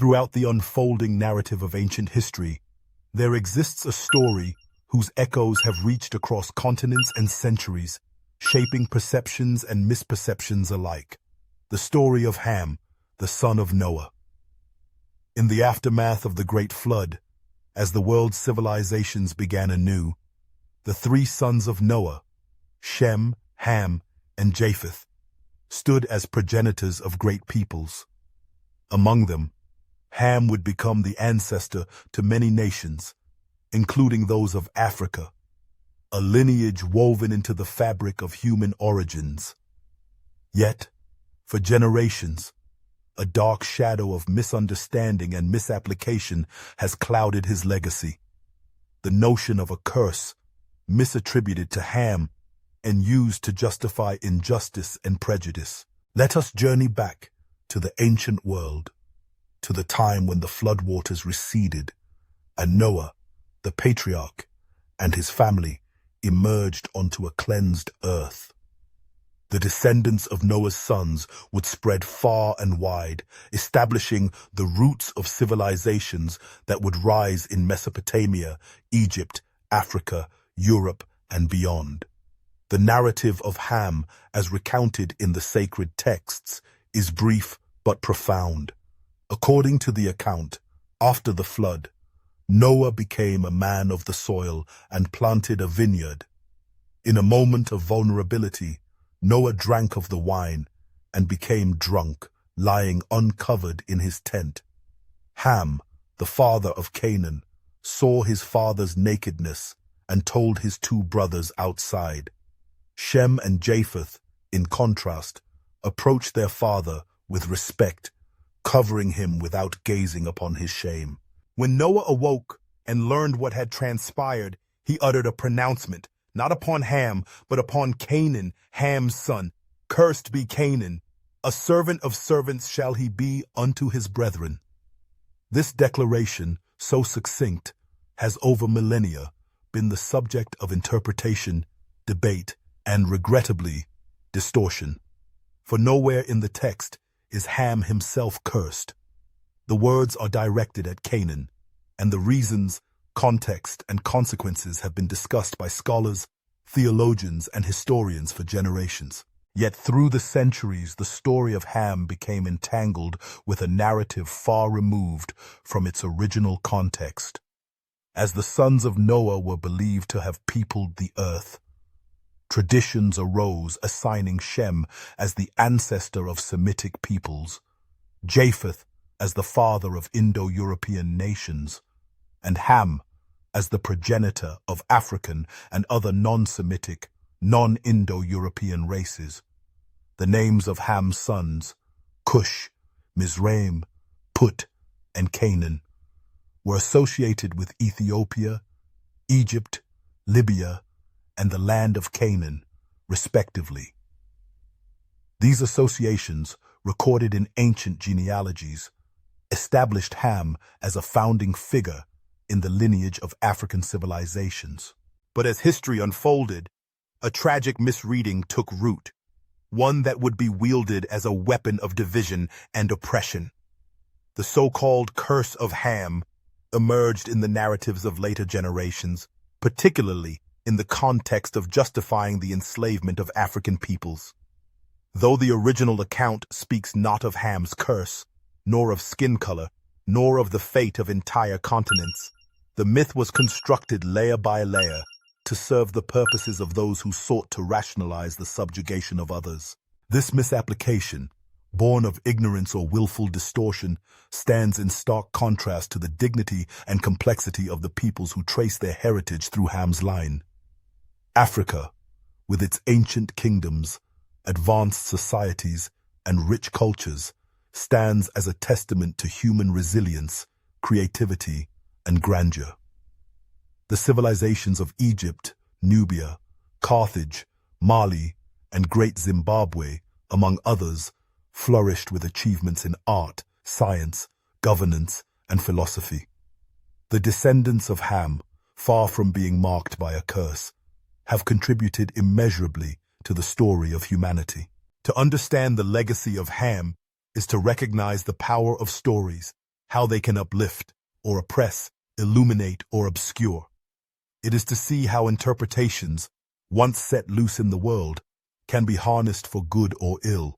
Throughout the unfolding narrative of ancient history, there exists a story whose echoes have reached across continents and centuries, shaping perceptions and misperceptions alike. The story of Ham, the son of Noah. In the aftermath of the Great Flood, as the world's civilizations began anew, the three sons of Noah, Shem, Ham, and Japheth, stood as progenitors of great peoples. Among them, Ham would become the ancestor to many nations, including those of Africa, a lineage woven into the fabric of human origins. Yet, for generations, a dark shadow of misunderstanding and misapplication has clouded his legacy. The notion of a curse, misattributed to Ham and used to justify injustice and prejudice. Let us journey back to the ancient world, to the time when the floodwaters receded and Noah, the patriarch, and his family emerged onto a cleansed earth. The descendants of Noah's sons would spread far and wide, establishing the roots of civilizations that would rise in Mesopotamia, Egypt, Africa, Europe, and beyond. The narrative of Ham, as recounted in the sacred texts, is brief but profound. According to the account, after the flood, Noah became a man of the soil and planted a vineyard. In a moment of vulnerability, Noah drank of the wine and became drunk, lying uncovered in his tent. Ham, the father of Canaan, saw his father's nakedness and told his two brothers outside. Shem and Japheth, in contrast, approached their father with respect, covering him without gazing upon his shame. When Noah awoke and learned what had transpired, he uttered a pronouncement, not upon Ham, but upon Canaan, Ham's son. Cursed be Canaan, a servant of servants shall he be unto his brethren. This declaration, so succinct, has over millennia been the subject of interpretation, debate, and regrettably, distortion. For nowhere in the text is Ham himself cursed. The words are directed at Canaan, and the reasons, context, and consequences have been discussed by scholars, theologians, and historians for generations. Yet through the centuries, the story of Ham became entangled with a narrative far removed from its original context. As the sons of Noah were believed to have peopled the earth, traditions arose assigning Shem as the ancestor of Semitic peoples, Japheth as the father of Indo-European nations, and Ham as the progenitor of African and other non-Semitic, non-Indo-European races. The names of Ham's sons, Cush, Mizraim, Put, and Canaan, were associated with Ethiopia, Egypt, Libya, and the land of Canaan, respectively. These associations, recorded in ancient genealogies, established Ham as a founding figure in the lineage of African civilizations. But as history unfolded, a tragic misreading took root, one that would be wielded as a weapon of division and oppression. The so-called curse of Ham emerged in the narratives of later generations, particularly in the context of justifying the enslavement of African peoples. Though the original account speaks not of Ham's curse, nor of skin color, nor of the fate of entire continents, the myth was constructed layer by layer to serve the purposes of those who sought to rationalize the subjugation of others. This misapplication, born of ignorance or willful distortion, stands in stark contrast to the dignity and complexity of the peoples who trace their heritage through Ham's line. Africa, with its ancient kingdoms, advanced societies, and rich cultures, stands as a testament to human resilience, creativity, and grandeur. The civilizations of Egypt, Nubia, Carthage, Mali, and Great Zimbabwe, among others, flourished with achievements in art, science, governance, and philosophy. The descendants of Ham, far from being marked by a curse, have contributed immeasurably to the story of humanity. To understand the legacy of Ham is to recognize the power of stories, how they can uplift or oppress, illuminate or obscure. It is to see how interpretations, once set loose in the world, can be harnessed for good or ill.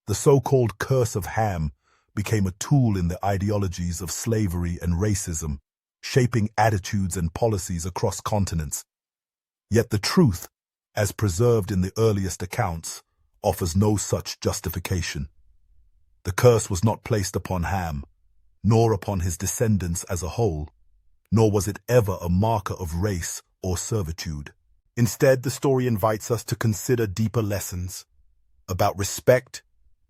The so-called curse of Ham became a tool in the ideologies of slavery and racism, shaping attitudes and policies across continents. Yet the truth, as preserved in the earliest accounts, offers no such justification. The curse was not placed upon Ham, nor upon his descendants as a whole, nor was it ever a marker of race or servitude. Instead, the story invites us to consider deeper lessons about respect,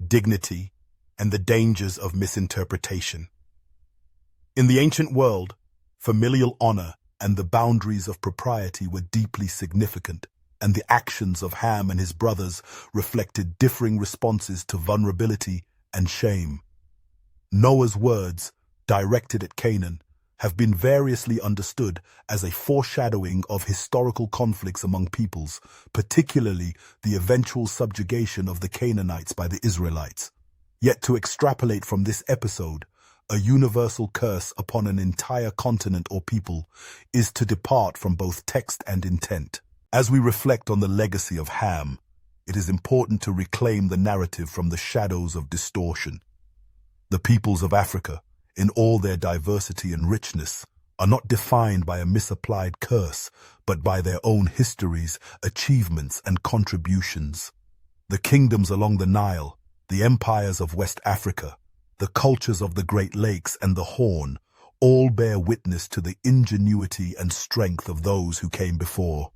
dignity, and the dangers of misinterpretation. In the ancient world, familial honor and the boundaries of propriety were deeply significant, and the actions of Ham and his brothers reflected differing responses to vulnerability and shame. Noah's words, directed at Canaan, have been variously understood as a foreshadowing of historical conflicts among peoples, particularly the eventual subjugation of the Canaanites by the Israelites. Yet to extrapolate from this episode, a universal curse upon an entire continent or people is to depart from both text and intent. As we reflect on the legacy of Ham, it is important to reclaim the narrative from the shadows of distortion. The peoples of Africa, in all their diversity and richness, are not defined by a misapplied curse, but by their own histories, achievements, and contributions. The kingdoms along the Nile, the empires of West Africa, the cultures of the Great Lakes and the Horn, all bear witness to the ingenuity and strength of those who came before.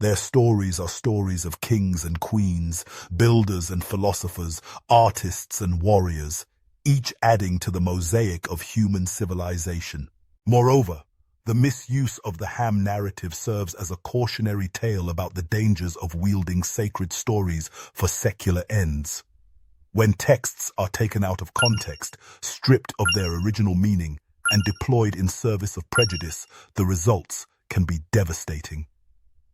Their stories are stories of kings and queens, builders and philosophers, artists and warriors, each adding to the mosaic of human civilization. Moreover, the misuse of the Ham narrative serves as a cautionary tale about the dangers of wielding sacred stories for secular ends. When texts are taken out of context, stripped of their original meaning, and deployed in service of prejudice, the results can be devastating.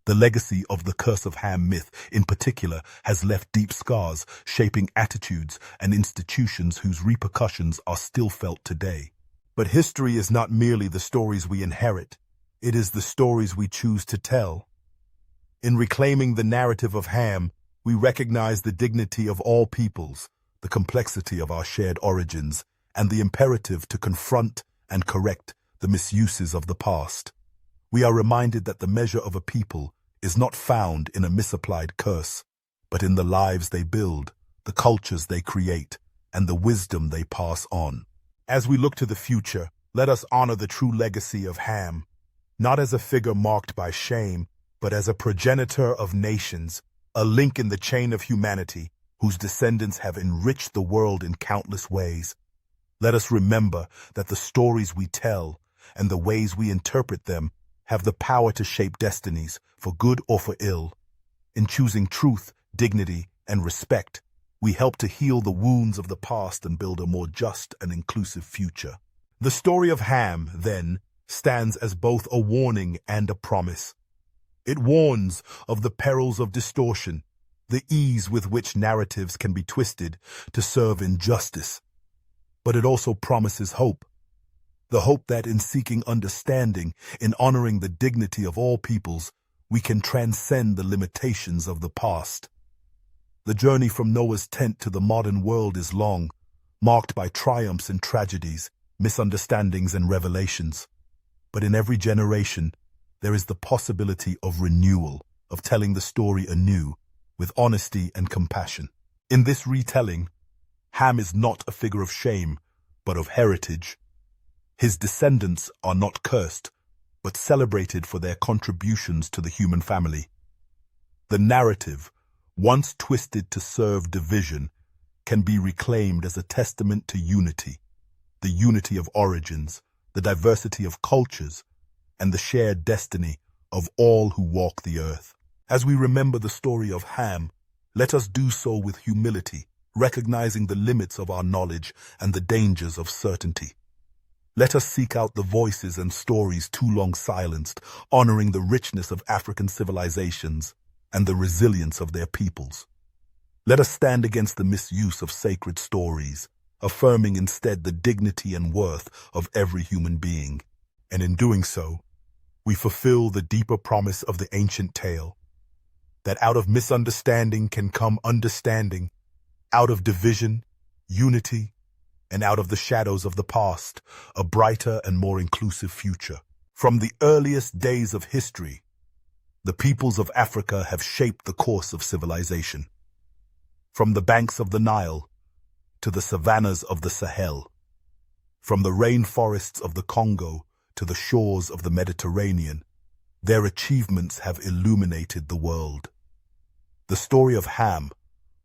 The legacy of the Curse of Ham myth, in particular, has left deep scars, shaping attitudes and institutions whose repercussions are still felt today. But history is not merely the stories we inherit, it is the stories we choose to tell. In reclaiming the narrative of Ham, we recognize the dignity of all peoples, the complexity of our shared origins, and the imperative to confront and correct the misuses of the past. We are reminded that the measure of a people is not found in a misapplied curse, but in the lives they build, the cultures they create, and the wisdom they pass on. As we look to the future, let us honor the true legacy of Ham, not as a figure marked by shame, but as a progenitor of nations, a link in the chain of humanity, whose descendants have enriched the world in countless ways. Let us remember that the stories we tell and the ways we interpret them have the power to shape destinies, for good or for ill. In choosing truth, dignity, and respect, we help to heal the wounds of the past and build a more just and inclusive future. The story of Ham, then, stands as both a warning and a promise. It warns of the perils of distortion, the ease with which narratives can be twisted to serve injustice. But it also promises hope. The hope that in seeking understanding, in honoring the dignity of all peoples, we can transcend the limitations of the past. The journey from Noah's tent to the modern world is long, marked by triumphs and tragedies, misunderstandings and revelations. But in every generation, there is the possibility of renewal, of telling the story anew, with honesty and compassion. In this retelling, Ham is not a figure of shame, but of heritage. His descendants are not cursed, but celebrated for their contributions to the human family. The narrative, once twisted to serve division, can be reclaimed as a testament to unity, the unity of origins, the diversity of cultures, and the shared destiny of all who walk the earth. As we remember the story of Ham, let us do so with humility, recognizing the limits of our knowledge and the dangers of certainty. Let us seek out the voices and stories too long silenced, honoring the richness of African civilizations and the resilience of their peoples. Let us stand against the misuse of sacred stories, affirming instead the dignity and worth of every human being. And in doing so, we fulfill the deeper promise of the ancient tale, that out of misunderstanding can come understanding, out of division, unity, and out of the shadows of the past, a brighter and more inclusive future. From the earliest days of history, the peoples of Africa have shaped the course of civilization. From the banks of the Nile to the savannas of the Sahel, from the rainforests of the Congo to the shores of the Mediterranean, their achievements have illuminated the world. The story of Ham,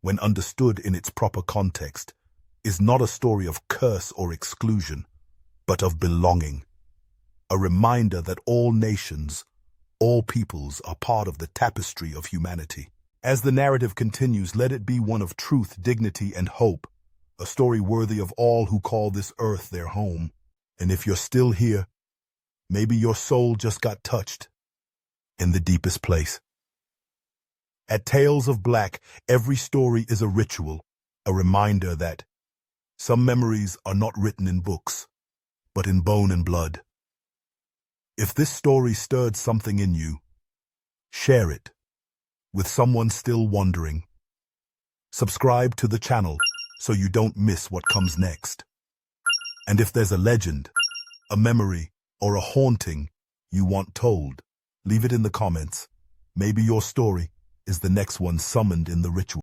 when understood in its proper context, is not a story of curse or exclusion, but of belonging. A reminder that all nations, all peoples are part of the tapestry of humanity. As the narrative continues, let it be one of truth, dignity, and hope, a story worthy of all who call this earth their home. And if you're still here, maybe your soul just got touched in the deepest place. At Tales of Black, every story is a ritual, a reminder that some memories are not written in books, but in bone and blood. If this story stirred something in you, share it with someone still wondering. Subscribe to the channel so you don't miss what comes next. And if there's a legend, a memory, or a haunting you want told, leave it in the comments. Maybe your story is the next one summoned in the ritual.